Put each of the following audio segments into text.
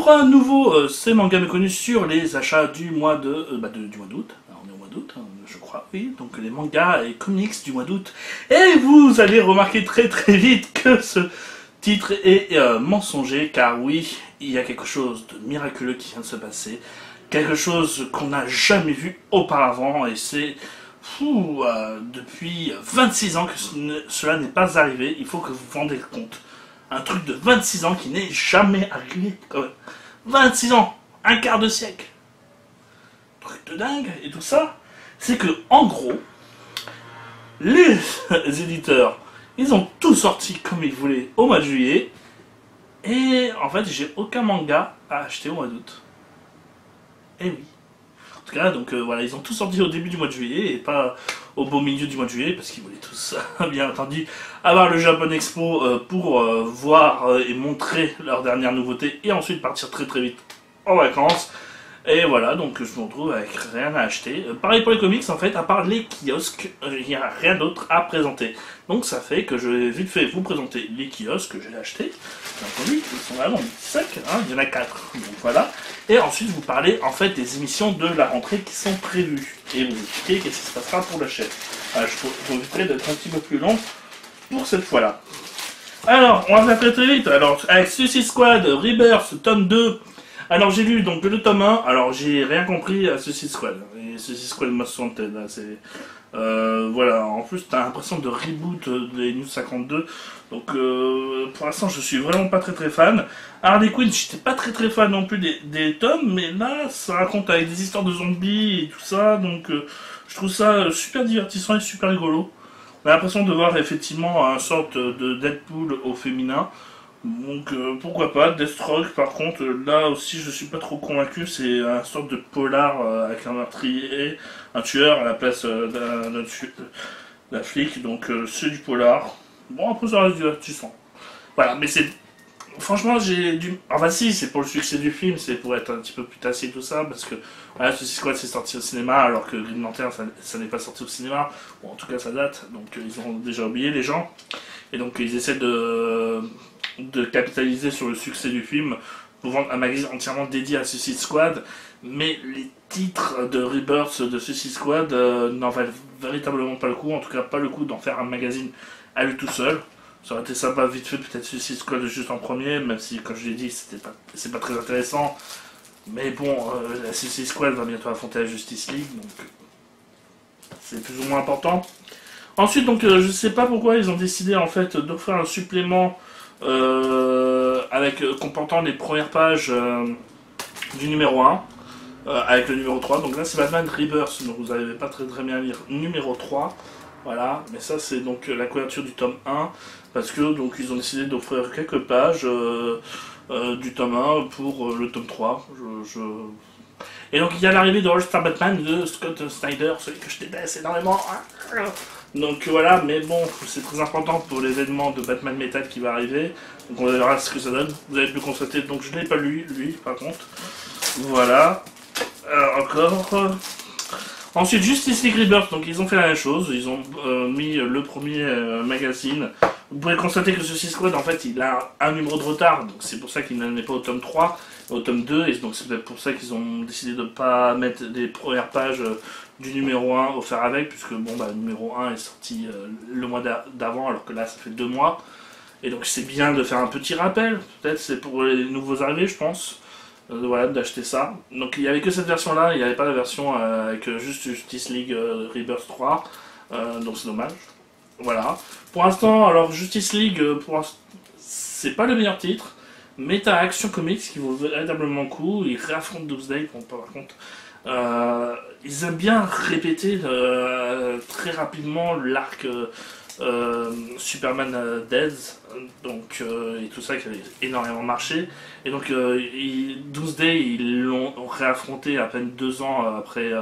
pour un nouveau C'est Manga Méconnu sur les achats du mois du mois d'août. On est au mois d'août, hein, je crois, oui. Donc les mangas et comics du mois d'août. Et vous allez remarquer très très vite que ce titre est mensonger, car oui, il y a quelque chose de miraculeux qui vient de se passer. Quelque chose qu'on n'a jamais vu auparavant, et c'est depuis 26 ans que cela n'est pas arrivé. Il faut que vous vous rendez compte. Un truc de 26 ans qui n'est jamais arrivé, quand même. 26 ans, un quart de siècle. Truc de dingue, et tout ça, c'est que, en gros, les éditeurs, ils ont tout sorti comme ils voulaient au mois de juillet, et en fait, j'ai aucun manga à acheter au mois d'août. Eh oui. En tout cas, donc voilà, ils ont tout sorti au début du mois de juillet et pas au beau milieu du mois de juillet parce qu'ils voulaient tous, bien entendu, avoir le Japan Expo pour voir et montrer leurs dernières nouveautés et ensuite partir très très vite en vacances. Et voilà, donc je me retrouve avec rien à acheter. Pareil pour les comics, en fait, à part les kiosques, il n'y a rien d'autre à présenter. Donc ça fait que je vais vite fait vous présenter les kiosques que j'ai achetés. Bien entendu, ils sont là dans mon petit sac, hein, il y en a 4. Donc voilà. Et ensuite vous parler en fait des émissions de la rentrée qui sont prévues. Et vous expliquer qu'est-ce qui se passera pour la chaîne. Je profiterai d'être un petit peu plus long pour cette fois-là. Alors, on va faire très très vite. Alors, avec Suicide Squad, Rebirth, tome 2. Alors j'ai lu donc le tome 1, alors j'ai rien compris à Suicide Squad. Et Suicide Squad Most Wanted, là, c'est... voilà, en plus t'as l'impression de reboot des News 52. Donc pour l'instant je suis vraiment pas très fan. Harley Quinn, j'étais pas très fan non plus des tomes, mais là ça raconte avec des histoires de zombies et tout ça, donc je trouve ça super divertissant et super rigolo. On a l'impression de voir effectivement un sorte de Deadpool au féminin. Donc pourquoi pas. Deathstroke par contre, là aussi je suis pas trop convaincu, c'est un sorte de polar avec un meurtrier, un tueur à la place d'un flic, donc c'est du polar. Bon, après ça reste divertissant. Voilà, mais c'est... Franchement j'ai du... Enfin si, c'est pour le succès du film, c'est pour être un petit peu plus tassé tout ça, parce que voilà, Suicide Squad c'est sorti au cinéma, alors que Green Lantern ça n'est pas sorti au cinéma, bon en tout cas ça date, donc ils ont déjà oublié les gens, et donc ils essaient de capitaliser sur le succès du film pour vendre un magazine entièrement dédié à Suicide Squad, mais les titres de Rebirth de Suicide Squad n'en valent véritablement pas le coup, en tout cas pas le coup d'en faire un magazine à lui tout seul. Ça aurait été sympa vite fait peut-être Suicide Squad juste en premier, même si comme je l'ai dit c'est pas très intéressant, mais bon la Suicide Squad va bientôt affronter la Justice League, donc c'est plus ou moins important. Ensuite donc je sais pas pourquoi ils ont décidé en fait d'offrir un supplément comportant les premières pages du numéro 1 avec le numéro 3. Donc là c'est Batman Rebirth, donc vous n'allez pas très bien lire numéro 3. Voilà, mais ça c'est donc la couverture du tome 1, parce que donc ils ont décidé d'offrir quelques pages du tome 1 pour le tome 3. Et donc il y a l'arrivée de All-Star Batman de Scott Snyder, celui que je déteste énormément. Donc voilà, mais bon, c'est très important pour l'événement de Batman Metal qui va arriver. Donc on verra ce que ça donne. Vous avez pu constater, donc je ne l'ai pas lu, lui, par contre. Voilà. Encore. Ensuite, Justice League Rebirth, donc ils ont fait la même chose. Ils ont mis le premier magazine. Vous pouvez constater que Suicide Squad, en fait, il a un numéro de retard. Donc c'est pour ça qu'il n'en est pas au tome 3, au tome 2. Et donc c'est peut-être pour ça qu'ils ont décidé de ne pas mettre les premières pages du numéro 1 offert avec, puisque bon, bah, le numéro 1 est sorti le mois d'avant, alors que là ça fait 2 mois. Et donc c'est bien de faire un petit rappel, peut-être c'est pour les nouveaux arrivés je pense, voilà, d'acheter ça. Donc il n'y avait que cette version là, il n'y avait pas la version avec juste Justice League Rebirth 3, donc c'est dommage. Voilà. Pour l'instant, alors Justice League, c'est pas le meilleur titre, mais t'as Action Comics qui vaut véritablement le coup, ils réaffrontent Doomsday, par contre. Ils aiment bien répéter très rapidement l'arc Superman Death, donc et tout ça qui a énormément marché. Et donc Doomsday ils l'ont réaffronté à peine 2 ans après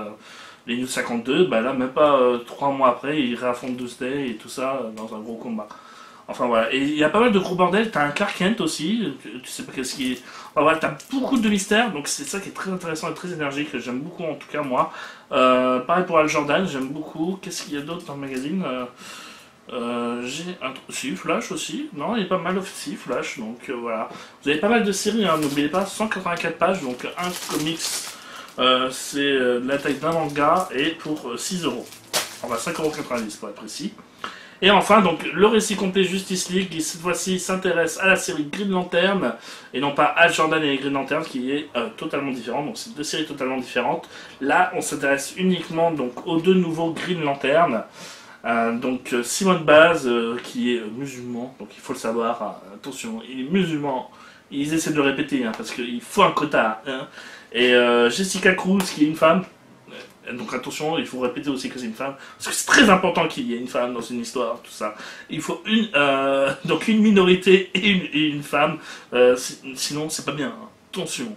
les News 52. Bah là même pas 3 mois après ils réaffrontent Doomsday et tout ça dans un gros combat. Enfin voilà, et il y a pas mal de gros bordels, t'as un Clark Kent aussi, tu sais pas qu'est-ce qui est... Enfin, voilà, t'as beaucoup de mystères, donc c'est ça qui est très intéressant et très énergique, j'aime beaucoup en tout cas moi. Pareil pour Al Jordan, j'aime beaucoup. Qu'est-ce qu'il y a d'autre dans le magazine J'ai un... Si, Flash aussi. Non, il est pas mal aussi, Flash. Donc voilà. Vous avez pas mal de séries, hein, n'oubliez pas. 184 pages, donc un comics, c'est la taille d'un manga, et pour 6 euros. Enfin, 5,90 € pour être précis. Et enfin, donc, le récit complet Justice League, qui cette fois-ci s'intéresse à la série Green Lantern, et non pas à Jordan et Green Lantern, qui est totalement différent. Donc, c'est deux séries totalement différentes. Là, on s'intéresse uniquement donc aux deux nouveaux Green Lantern. Donc, Simon Baz, qui est musulman, donc il faut le savoir, attention, il est musulman. Ils essaient de le répéter, hein, parce qu'il faut un quota. Hein. Et Jessica Cruz, qui est une femme. Donc attention, il faut répéter aussi que c'est une femme, parce que c'est très important qu'il y ait une femme dans une histoire, tout ça. Il faut donc une minorité et une femme, sinon c'est pas bien. Hein. Attention.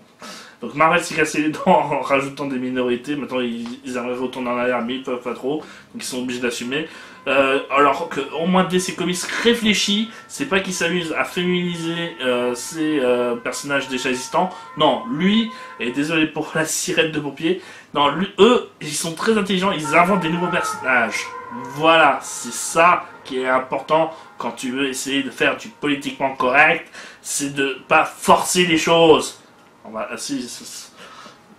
Donc Marvel s'est cassé les dents en rajoutant des minorités. Maintenant ils aimeraient retourner en arrière, mais ils peuvent pas trop, donc ils sont obligés d'assumer. Alors que au moins DC Comics réfléchit, c'est pas qu'ils s'amusent à féminiser ces personnages déjà existants. Non, lui, et désolé pour la sirène de pompier, non, lui, eux, ils sont très intelligents, ils inventent des nouveaux personnages. Voilà, c'est ça qui est important quand tu veux essayer de faire du politiquement correct, c'est de pas forcer les choses.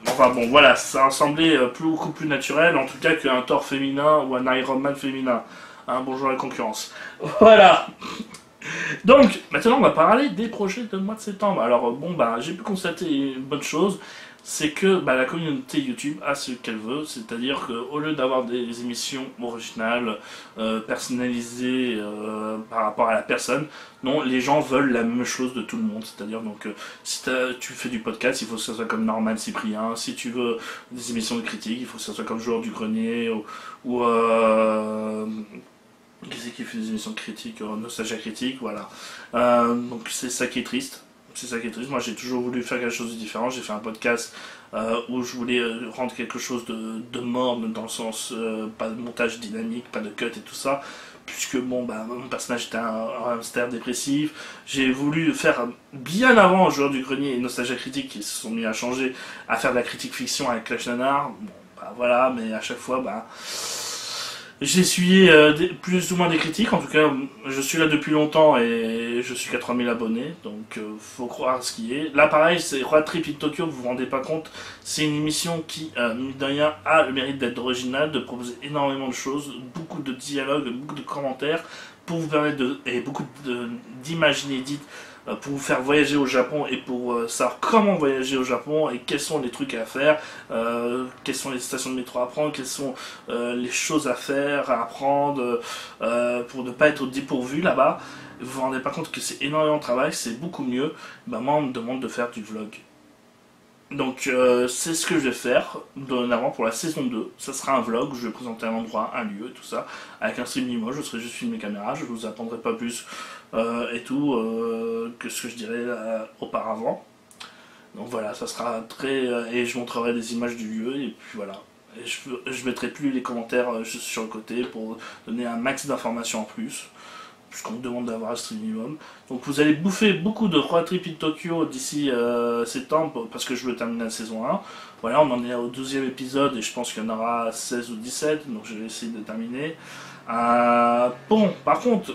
Enfin bon, voilà, ça a semblé beaucoup plus naturel, en tout cas qu'un Thor féminin ou un Iron Man féminin. Hein, bonjour la concurrence. Voilà. Donc, maintenant on va parler des projets de mois de septembre. Alors bon, bah j'ai pu constater une bonne chose, c'est que la communauté YouTube a ce qu'elle veut, c'est-à-dire qu'au lieu d'avoir des émissions originales, personnalisées par rapport à la personne, non, les gens veulent la même chose de tout le monde, c'est-à-dire donc si tu fais du podcast, il faut que ce soit comme Norman Cyprien, si tu veux des émissions de critique, il faut que ce soit comme Joueur du Grenier, ou qui c'est qui fait des émissions de critique, Nostalgia Critique, voilà. Donc c'est ça qui est triste. C'est ça qui est triste. Moi j'ai toujours voulu faire quelque chose de différent. J'ai fait un podcast où je voulais rendre quelque chose de morne, dans le sens pas de montage dynamique, pas de cut et tout ça. Puisque bon, mon personnage était un hamster dépressif. J'ai voulu faire bien avant Joueur du Grenier et Nostalgia Critique, qui se sont mis à changer, à faire de la critique fiction avec Clash Nanar. Bon, voilà, mais à chaque fois, j'ai essuyé plus ou moins des critiques. En tout cas, je suis là depuis longtemps et je suis qu'à 3000 abonnés, donc faut croire ce qui est. Là pareil, c'est Road Trip in Tokyo, vous vous rendez pas compte, c'est une émission qui, mine de rien, a le mérite d'être originale, de proposer énormément de choses, beaucoup de dialogues, beaucoup de commentaires, pour vous permettre et beaucoup d'images inédites, pour vous faire voyager au Japon et pour savoir comment voyager au Japon et quels sont les trucs à faire, quelles sont les stations de métro à prendre, quelles sont les choses à faire, à apprendre pour ne pas être dépourvu là-bas. Vous vous rendez pas compte que c'est énormément de travail, c'est beaucoup mieux. Moi on me demande de faire du vlog. Donc c'est ce que je vais faire dorénavant pour la saison 2. Ça sera un vlog où je vais présenter un endroit, un lieu et tout ça, avec un stream Limo. Je serai juste filmé caméra, je vous apprendrai pas plus et tout que ce que je dirais auparavant. Donc voilà, ça sera très... et je montrerai des images du lieu et puis voilà. Et je mettrai plus les commentaires juste sur le côté pour donner un max d'informations en plus, puisqu'on me demande d'avoir un stream minimum. Donc vous allez bouffer beaucoup de Road Trip in Tokyo d'ici septembre, parce que je veux terminer la saison 1. Voilà, on en est au 12e épisode et je pense qu'il y en aura 16 ou 17, donc je vais essayer de terminer. Bon, par contre,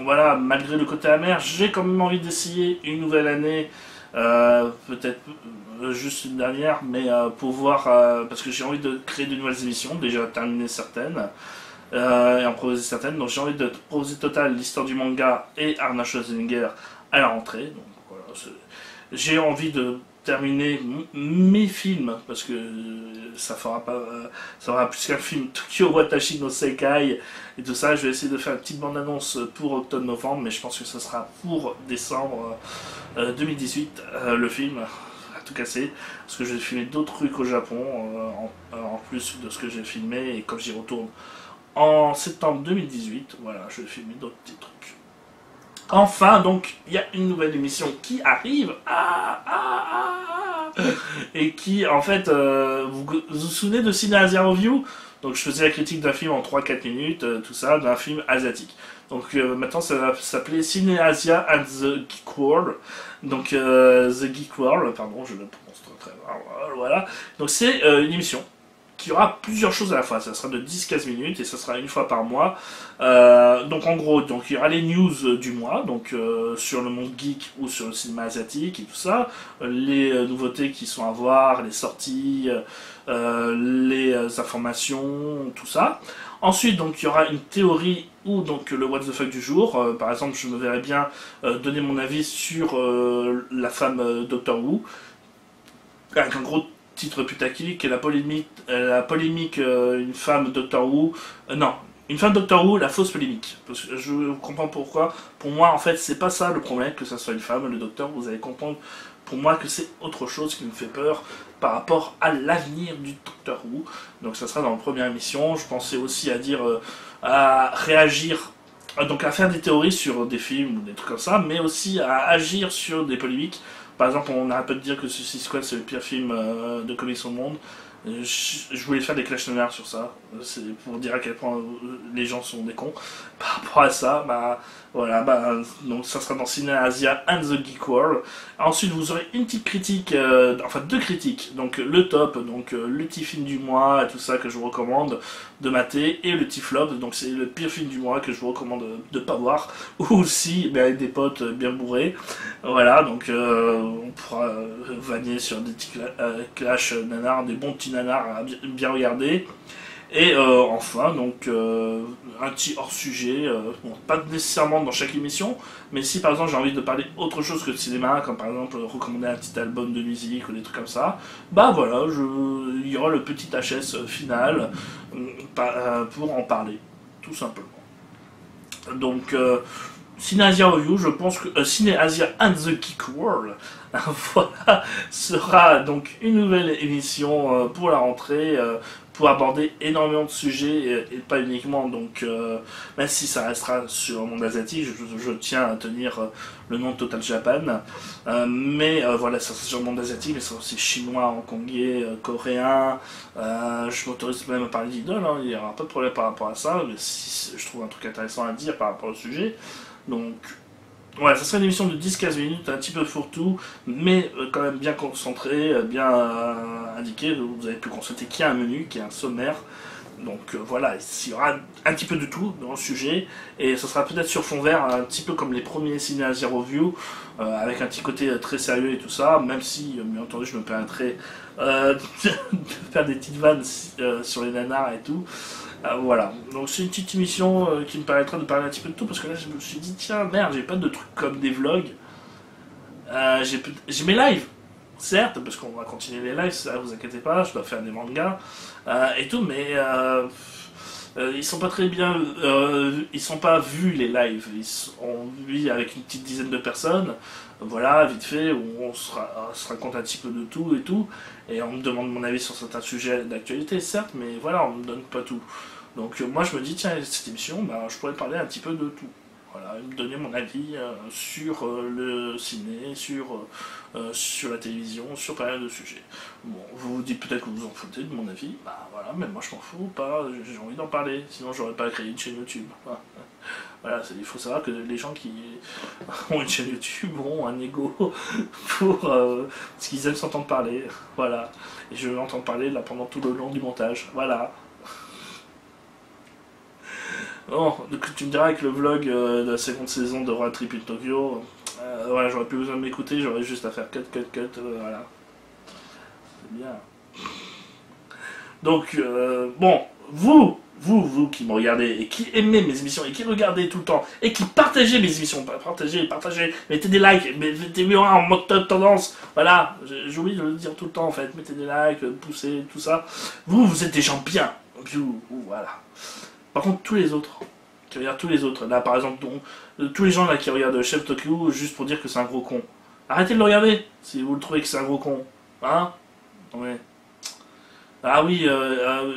voilà, malgré le côté amer, j'ai quand même envie d'essayer une nouvelle année, peut-être juste une dernière, mais pour voir, parce que j'ai envie de créer de nouvelles émissions, déjà terminer certaines. Et en proposer certaines. Donc j'ai envie de proposer total l'histoire du manga et Arnold Schwarzenegger à la rentrée. Donc voilà, j'ai envie de terminer mes films, parce que ça fera pas ça fera plus qu'un film Tokyo Watashi no Sekai et tout ça. Je vais essayer de faire une petite bande annonce pour octobre-novembre, mais je pense que ce sera pour décembre 2018 le film à tout casser, parce que je vais filmer d'autres trucs au Japon en plus de ce que j'ai filmé, et quand j'y retourne en septembre 2018, voilà, je vais filmer d'autres petits trucs. Enfin, donc, il y a une nouvelle émission qui arrive, et qui, en fait, vous souvenez de Ciné-Asia Review? Donc, je faisais la critique d'un film en 3-4 minutes, tout ça, d'un film asiatique. Donc, maintenant, ça va s'appeler Ciné-Asia and the Geek World. Donc, The Geek World, pardon, je le prononce très mal, voilà. Donc, c'est une émission il y aura plusieurs choses à la fois. Ça sera de 10-15 minutes et ça sera une fois par mois. Donc en gros, donc, il y aura les news du mois, donc sur le monde geek ou sur le cinéma asiatique et tout ça, les nouveautés qui sont à voir, les sorties, les informations, tout ça. Ensuite, donc, il y aura une théorie ou donc le what the fuck du jour. Par exemple, je me verrais bien donner mon avis sur la femme Doctor Who, avec un gros titre putaclic, et la polémique une femme Doctor Who, non, une femme Doctor Who, la fausse polémique. Parce que je comprends pourquoi. Pour moi, en fait, c'est pas ça le problème, que ça soit une femme, le Docteur, vous allez comprendre pour moi que c'est autre chose qui me fait peur par rapport à l'avenir du Doctor Who. Donc ça sera dans la première émission. Je pensais aussi à dire, à réagir, donc à faire des théories sur des films ou des trucs comme ça, mais aussi à agir sur des polémiques. Par exemple, on arrête pas de dire que Suicide Squad c'est le pire film de comics au monde. Je voulais faire des clash nanars sur ça, c'est pour dire à quel point les gens sont des cons. Par rapport à ça, bah voilà, bah donc ça sera dans Ciné Asia and the Geek World. Ensuite, vous aurez une petite critique, enfin deux critiques, donc le top, donc le petit film du mois et tout ça que je vous recommande de mater, et le petit flop, donc c'est le pire film du mois que je vous recommande de pas voir, ou aussi bah, avec des potes bien bourrés. Voilà, donc on pourra vanner sur des petits clash nanars, des bons petits nanars à bien regarder. Et enfin, donc un petit hors-sujet, bon, pas nécessairement dans chaque émission, mais si par exemple j'ai envie de parler autre chose que de cinéma, comme par exemple recommander un petit album de musique ou des trucs comme ça, bah voilà, il y aura le petit HS final pour en parler, tout simplement. Donc, Ciné Asia Review, je pense que Ciné Asia and the Geek World, voilà, sera donc une nouvelle émission pour la rentrée, pour aborder énormément de sujets et pas uniquement, donc même si ça restera sur le monde asiatique, je tiens à tenir le nom de Total Japan, mais voilà, ça sera sur le monde asiatique, mais c'est aussi chinois, hongkongais, coréen, je m'autorise même à parler d'idole, hein, il n'y aura pas de problème par rapport à ça, mais si je trouve un truc intéressant à dire par rapport au sujet. Donc, voilà, ça sera une émission de 10-15 minutes, un petit peu fourre-tout, mais quand même bien concentré, bien indiqué. Vous avez pu constater qu'il y a un menu, qu'il y a un sommaire. Donc voilà, il y aura un petit peu de tout dans le sujet, et ça sera peut-être sur fond vert, un petit peu comme les premiers Ciné Asia Review, avec un petit côté très sérieux et tout ça, même si, bien entendu, je me permettrai de faire des petites vannes sur les nanars et tout. Voilà, donc c'est une petite émission qui me permettra de parler un petit peu de tout, parce que là je me suis dit, tiens, merde, j'ai pas de trucs comme des vlogs. J'ai mes lives, certes, parce qu'on va continuer les lives, ça vous inquiétez pas, je dois faire des mangas et tout, mais ils sont pas très bien, ils sont pas vus les lives, ils sont vus avec une petite dizaine de personnes, voilà, vite fait, où on se raconte un petit peu de tout et tout, et on me demande mon avis sur certains sujets d'actualité, certes, mais voilà, on me donne pas tout. Donc moi je me dis, tiens, cette émission, bah, je pourrais parler un petit peu de tout. Voilà, me donner mon avis sur le ciné, sur la télévision, sur pas mal de sujets. Bon, vous vous dites peut-être que vous en foutez de mon avis, bah voilà, mais moi je m'en fous pas, j'ai envie d'en parler, sinon j'aurais pas créé une chaîne YouTube. Voilà, il faut savoir que les gens qui ont une chaîne YouTube ont un ego pour ce qu'ils aiment s'entendre parler, voilà. Et je vais m'entendre parler là pendant tout le long du montage, voilà. Bon, donc tu me diras que le vlog de la seconde saison de Road Trip in Tokyo, voilà, j'aurais plus besoin de m'écouter, j'aurais juste à faire cut, voilà. C'est bien. Donc, bon, vous qui me regardez et qui aimez mes émissions et qui regardez tout le temps et qui partagez mes émissions, partagez, mettez des likes, mettez-moi en mode tendance, voilà, j'oublie de le dire tout le temps en fait, mettez des likes, poussez, tout ça. Vous êtes des gens bien, voilà. Par contre, tous les autres, qui regardent tous les autres, là par exemple, tous les gens là qui regardent Chef Tokyo juste pour dire que c'est un gros con, arrêtez de le regarder si vous le trouvez que c'est un gros con, hein? Ouais. Ah oui,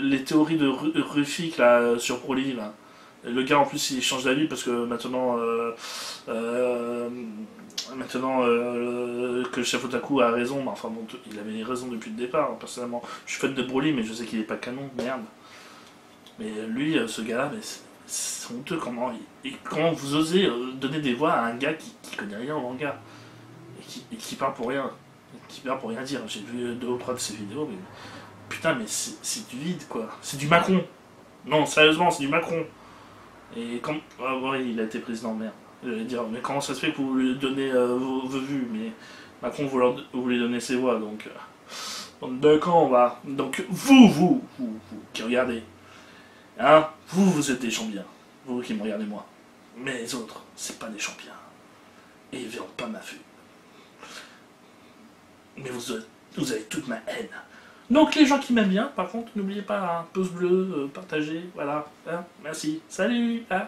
les théories de Rufik là, sur Broly, là. Le gars en plus il change d'avis parce que maintenant, que le chef Otaku a raison, mais enfin bon, il avait raison depuis le départ, hein, personnellement. Je suis fan de Broly, mais je sais qu'il est pas canon, merde. Mais lui, ce gars-là, c'est honteux comment vous osez donner des voix à un gars qui connaît rien au manga et qui parle pour rien, qui parle pour rien dire. J'ai vu 2 ou 3 de ses vidéos, mais Putain, mais c'est du vide, quoi. C'est du Macron. Non, sérieusement, c'est du Macron. Et quand... Ah ouais, il a été président, merde. Je vais dire, mais comment ça se fait que vous lui donnez vos vues? Mais Macron, vous lui donnez ses voix, donc... Donc d'accord, on va... Donc vous qui regardez, hein, vous êtes des champions. Vous qui me regardez moi. Mais les autres, c'est pas des champions. Et ils verront pas ma vue. Mais vous avez toute ma haine. Donc les gens qui m'aiment bien, par contre, n'oubliez pas, hein, pouce bleu, partagez, voilà, hein, merci, salut, hein.